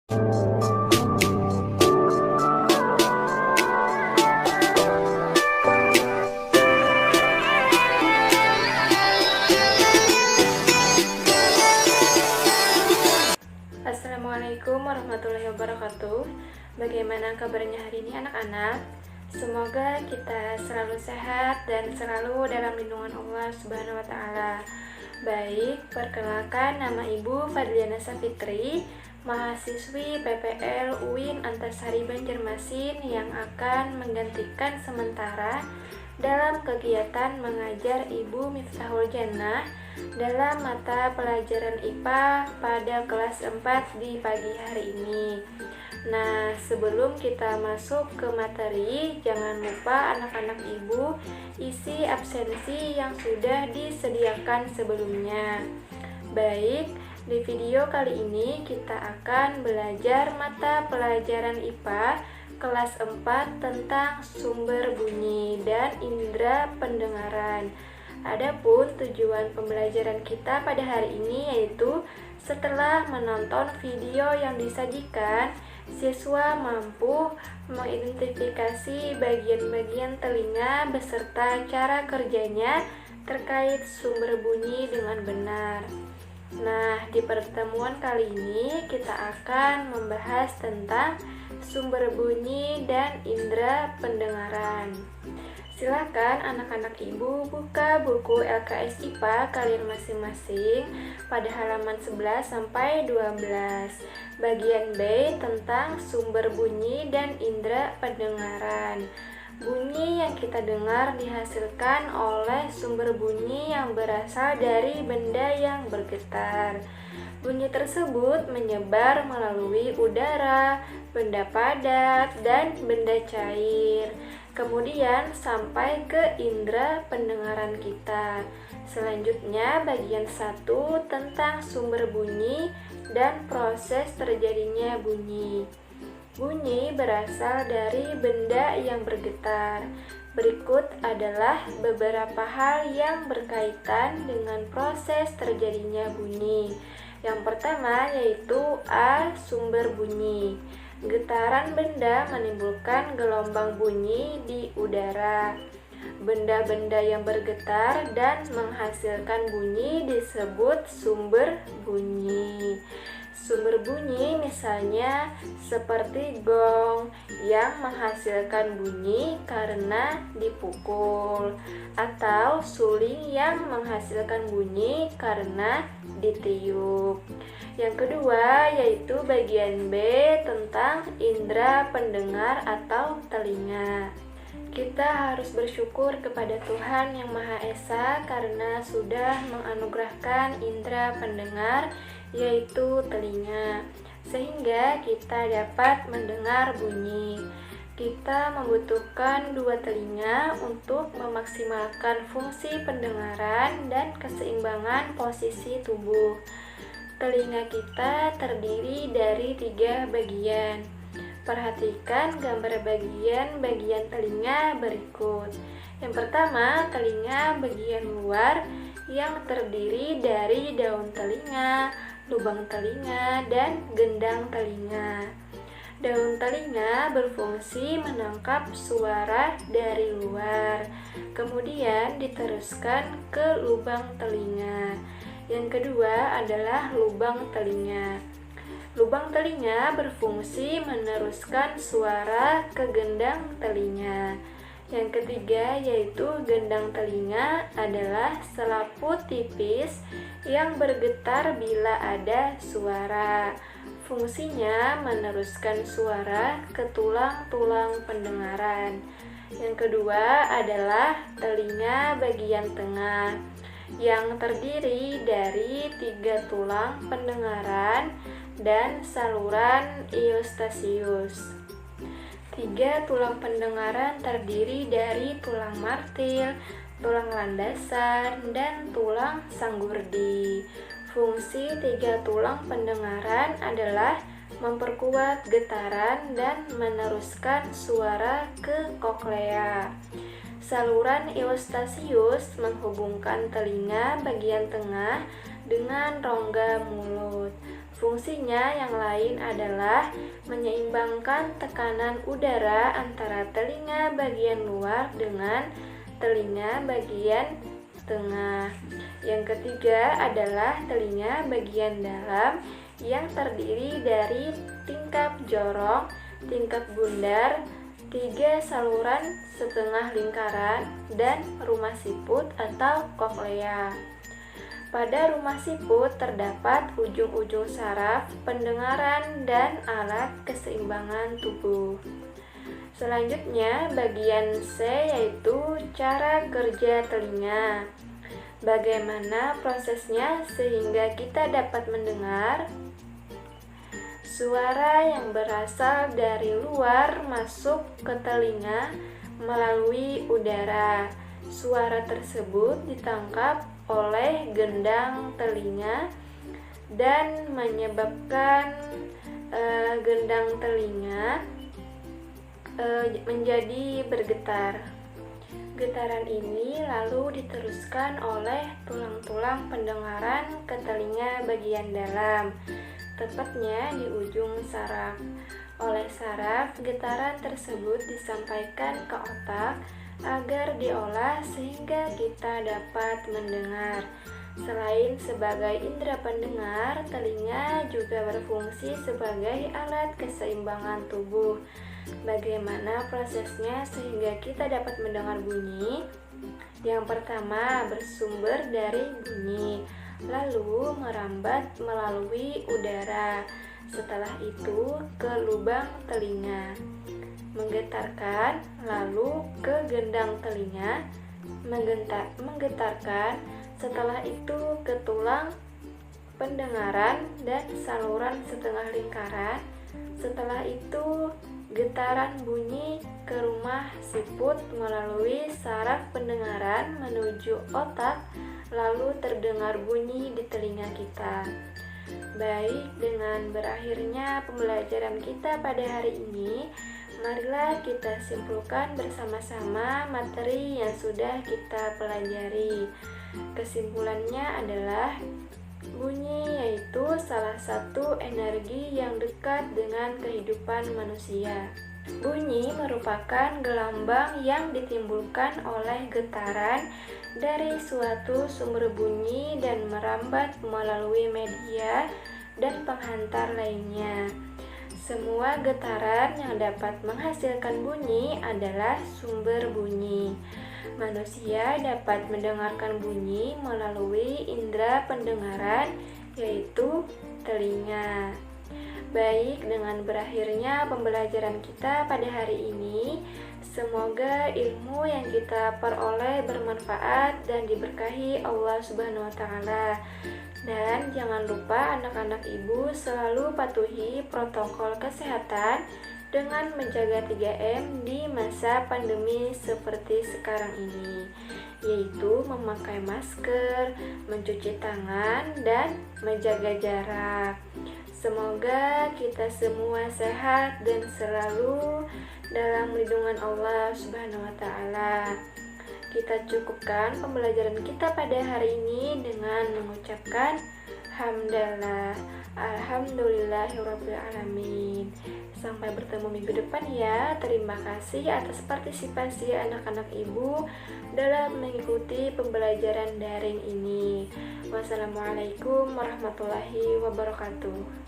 Assalamualaikum warahmatullahi wabarakatuh. Bagaimana kabarnya hari ini anak-anak? Semoga kita selalu sehat dan selalu dalam lindungan Allah Subhanahu wa taala. Baik, perkenalkan, nama Ibu Fadliana Safitri, mahasiswi PPL UIN Antasari Banjarmasin yang akan menggantikan sementara dalam kegiatan mengajar Ibu Miftahul Jannah dalam mata pelajaran IPA pada kelas 4 di pagi hari ini. Nah, sebelum kita masuk ke materi, jangan lupa anak-anak Ibu isi absensi yang sudah disediakan sebelumnya. Baik, di video kali ini kita akan belajar mata pelajaran IPA kelas 4 tentang sumber bunyi dan indera pendengaran. Adapun tujuan pembelajaran kita pada hari ini yaitu setelah menonton video yang disajikan, siswa mampu mengidentifikasi bagian-bagian telinga beserta cara kerjanya terkait sumber bunyi dengan benar. Nah, di pertemuan kali ini kita akan membahas tentang sumber bunyi dan indera pendengaran. Silakan anak-anak Ibu buka buku LKS IPA kalian masing-masing pada halaman 11 sampai 12. Bagian B tentang sumber bunyi dan indera pendengaran. Bunyi yang kita dengar dihasilkan oleh sumber bunyi yang berasal dari benda yang bergetar. Bunyi tersebut menyebar melalui udara, benda padat, dan benda cair. Kemudian sampai ke indera pendengaran kita. Selanjutnya bagian 1 tentang sumber bunyi dan proses terjadinya bunyi. Bunyi berasal dari benda yang bergetar. Berikut adalah beberapa hal yang berkaitan dengan proses terjadinya bunyi. Yang pertama yaitu A. Sumber bunyi. Getaran benda menimbulkan gelombang bunyi di udara. Benda-benda yang bergetar dan menghasilkan bunyi disebut sumber bunyi. Sumber bunyi misalnya seperti gong yang menghasilkan bunyi karena dipukul, atau suling yang menghasilkan bunyi karena ditiup. Yang kedua yaitu bagian B tentang indera pendengar atau telinga. Kita harus bersyukur kepada Tuhan Yang Maha Esa karena sudah menganugerahkan indera pendengar yaitu telinga, sehingga kita dapat mendengar bunyi. Kita membutuhkan dua telinga untuk memaksimalkan fungsi pendengaran dan keseimbangan posisi tubuh. Telinga kita terdiri dari 3 bagian. Perhatikan gambar bagian-bagian telinga berikut. Yang pertama, telinga bagian luar yang terdiri dari daun telinga, lubang telinga, dan gendang telinga. Daun telinga berfungsi menangkap suara dari luar, kemudian diteruskan ke lubang telinga. Yang kedua adalah lubang telinga. Lubang telinga berfungsi meneruskan suara ke gendang telinga. Yang ketiga yaitu gendang telinga adalah selaput tipis yang bergetar bila ada suara. Fungsinya meneruskan suara ke tulang-tulang pendengaran. Yang kedua adalah telinga bagian tengah yang terdiri dari 3 tulang pendengaran dan saluran eustasius. 3 tulang pendengaran terdiri dari tulang martil, tulang landasan, dan tulang sanggurdi. Fungsi 3 tulang pendengaran adalah memperkuat getaran dan meneruskan suara ke koklea. Saluran eustasius menghubungkan telinga bagian tengah dengan rongga mulut. Fungsinya yang lain adalah menyeimbangkan tekanan udara antara telinga bagian luar dengan telinga bagian tengah. Yang ketiga adalah telinga bagian dalam yang terdiri dari tingkap jorong, tingkap bundar, 3 saluran setengah lingkaran, dan rumah siput atau koklea. Pada rumah siput terdapat ujung-ujung saraf, pendengaran, dan alat keseimbangan tubuh. Selanjutnya, bagian C yaitu cara kerja telinga. Bagaimana prosesnya sehingga kita dapat mendengar suara yang berasal dari luar masuk ke telinga melalui udara. Suara tersebut ditangkap oleh gendang telinga dan menyebabkan gendang telinga menjadi bergetar. Getaran ini lalu diteruskan oleh tulang-tulang pendengaran ke telinga bagian dalam, tepatnya di ujung saraf. Oleh saraf, getaran tersebut disampaikan ke otak agar diolah sehingga kita dapat mendengar. Selain sebagai indera pendengar, telinga juga berfungsi sebagai alat keseimbangan tubuh. Bagaimana prosesnya sehingga kita dapat mendengar bunyi? Yang pertama, bersumber dari bunyi, lalu merambat melalui udara. Setelah itu ke lubang telinga, menggetarkan, lalu ke gendang telinga, menggetarkan, setelah itu ke tulang pendengaran dan saluran setengah lingkaran. Setelah itu getaran bunyi ke rumah siput melalui saraf pendengaran menuju otak, lalu terdengar bunyi di telinga kita. Baik, dengan berakhirnya pembelajaran kita pada hari ini, marilah kita simpulkan bersama-sama materi yang sudah kita pelajari. Kesimpulannya adalah bunyi yaitu salah satu energi yang dekat dengan kehidupan manusia. Bunyi merupakan gelambang yang ditimbulkan oleh getaran dari suatu sumber bunyi dan merambat melalui media dan penghantar lainnya. Semua getaran yang dapat menghasilkan bunyi adalah sumber bunyi. Manusia dapat mendengarkan bunyi melalui indera pendengaran, yaitu telinga. Baik, dengan berakhirnya pembelajaran kita pada hari ini, semoga ilmu yang kita peroleh bermanfaat dan diberkahi Allah Subhanahu wa Ta'ala. Dan jangan lupa anak-anak ibu selalu patuhi protokol kesehatan dengan menjaga 3M di masa pandemi seperti sekarang ini, yaitu memakai masker, mencuci tangan, dan menjaga jarak. Semoga kita semua sehat dan selalu dalam lindungan Allah Subhanahu wa Ta'ala. Kita cukupkan pembelajaran kita pada hari ini dengan mengucapkan hamdalah, alhamdulillahirabbil alamin. Sampai bertemu minggu depan ya. Terima kasih atas partisipasi anak-anak ibu dalam mengikuti pembelajaran daring ini. Wassalamualaikum warahmatullahi wabarakatuh.